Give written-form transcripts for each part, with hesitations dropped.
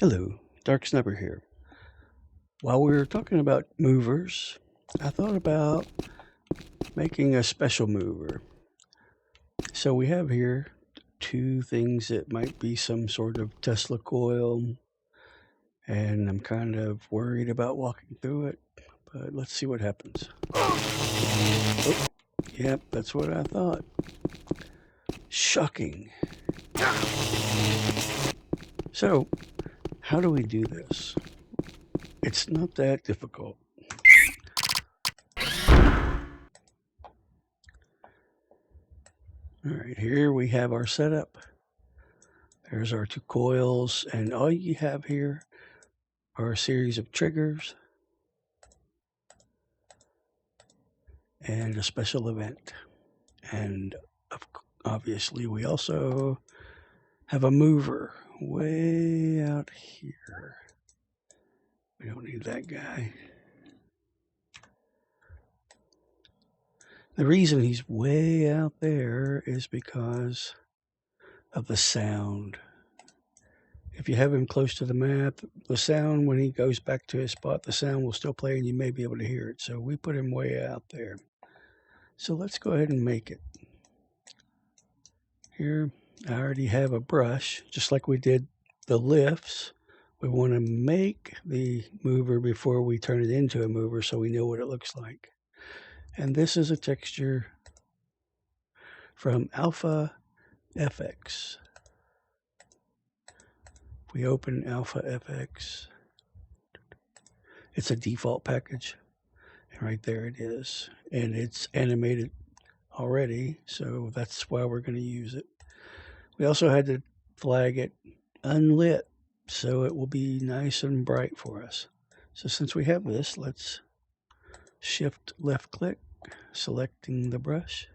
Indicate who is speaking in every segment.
Speaker 1: Hello, Dark Sniper here. While we were talking about movers, I thought about making a special mover. So we have here two things that might be some sort of Tesla coil, and I'm kind of worried about walking through it, but let's see what happens. Oh, yep, that's what I thought. Shocking. So, how do we do this? It's not that difficult. All right, here we have our setup. There's our two coils, and all you have here are a series of triggers and a special event. And obviously, we also have a mover way out here. We don't need that guy. The reason he's way out there is because of the sound. If you have him close to the map, the sound, when he goes back to his spot, the sound will still play and you may be able to hear it. So we put him way out there. So let's go ahead and make it. Here, I already have a brush, just like we did the lifts. We want to make the mover before we turn it into a mover so we know what it looks like. And this is a texture from Alpha FX. If we open Alpha FX, it's a default package. And right there it is. And it's animated already, so that's why we're going to use it. We also had to flag it unlit, so it will be nice and bright for us. So since we have this, let's shift left click, selecting the brush,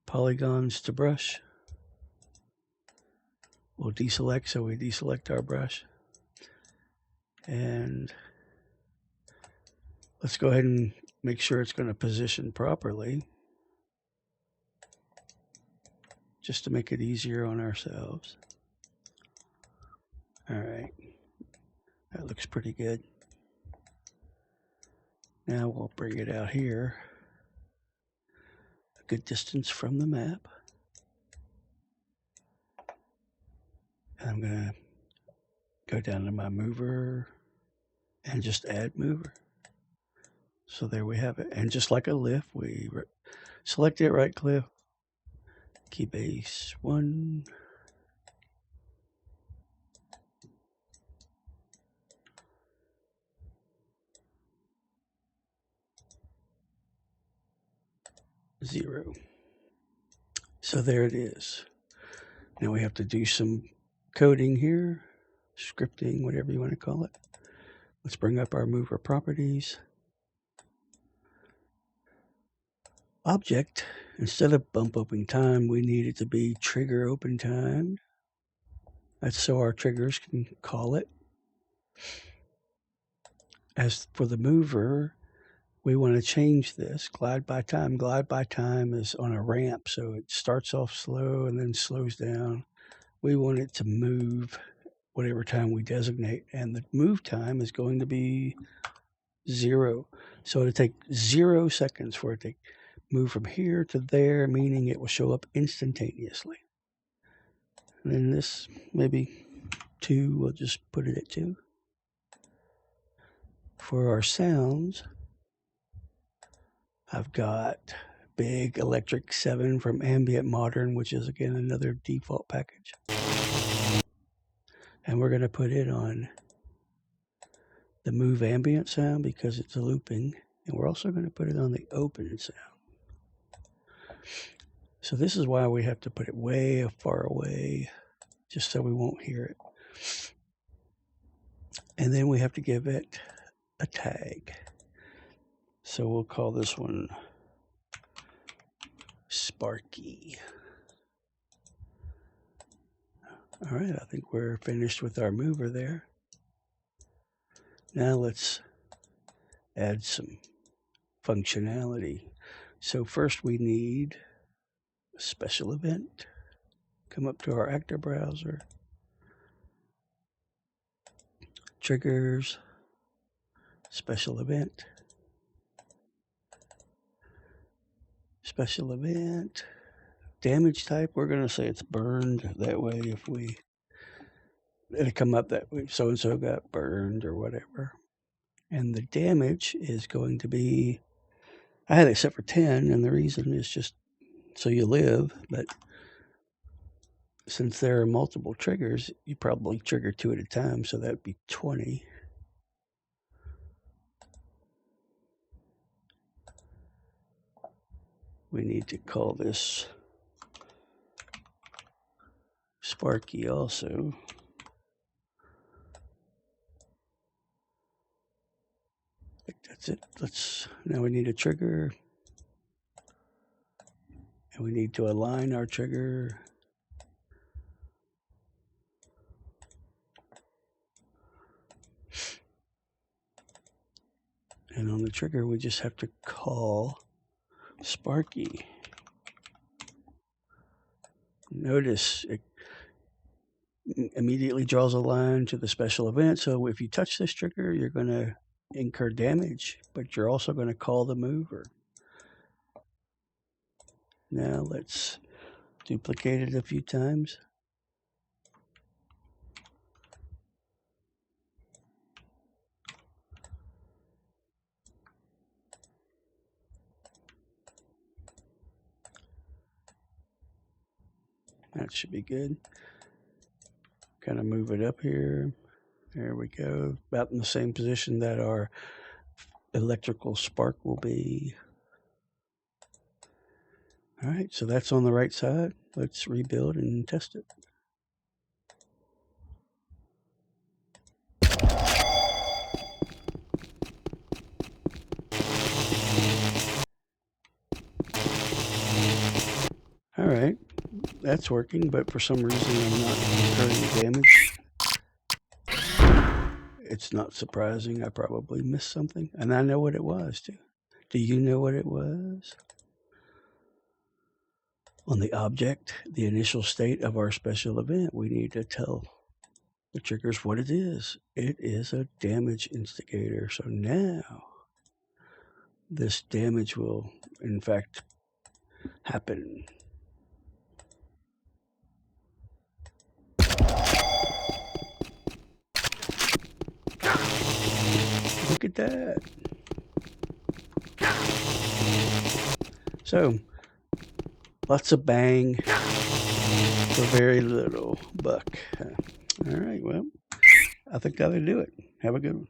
Speaker 1: polygons to brush. We'll deselect, so we deselect our brush. And let's go ahead and make sure it's going to position properly, just to make it easier on ourselves. All right, that looks pretty good. Now we'll bring it out here, a good distance from the map. And I'm going to go down to my mover and just add mover. So there we have it. And just like a lift, we select it, right click, key base 1. Zero. So there it is. Now we have to do some coding here, scripting, whatever you want to call it. Let's bring up our mover properties. Object, instead of bump open time, we need it to be trigger open time. That's so our triggers can call it. As for the mover, we want to change this. Glide by time. Glide by time is on a ramp, so it starts off slow and then slows down. We want it to move whatever time we designate, and the move time is going to be 0. So it'll take 0 seconds for it to move from here to there, meaning it will show up instantaneously. And then this, maybe 2, we'll just put it at 2. For our sounds, I've got Big Electric 7 from Ambient Modern, which is again another default package. And we're going to put it on the move ambient sound because it's a looping. And we're also going to put it on the open sound. So this is why we have to put it way far away, just so we won't hear it. And then we have to give it a tag. So we'll call this one Sparky. All right, I think we're finished with our mover there. Now let's add some functionality. So first we need a special event. Come up to our actor browser, triggers, special event, damage type. We're going to say it's burned. That way, if it'll come up that way, so-and-so got burned or whatever. And the damage is going to be, I had it set for 10, and the reason is just so you live, but since there are multiple triggers, you probably trigger 2 at a time, so that'd be 20. We need to call this Sparky also. That's it. Now we need a trigger. And we need to align our trigger. And on the trigger, we just have to call Sparky. Notice it immediately draws a line to the special event. So if you touch this trigger, you're going to incur damage, but you're also going to call the mover. Now let's duplicate it a few times. That should be good. Kind of move it up here. There we go. About in the same position that our electrical spark will be. All right, so that's on the right side. Let's rebuild and test it. All right, that's working, but for some reason I'm not incurring damage. It's not surprising. I probably missed something, and I know what it was too. Do you know what it was? On the object, the initial state of our special event, we need to tell the triggers what it is. It is a damage instigator. So now this damage will, in fact, happen. Look at that. So, lots of bang for very little buck. All right, well, I think that'll do it. Have a good one.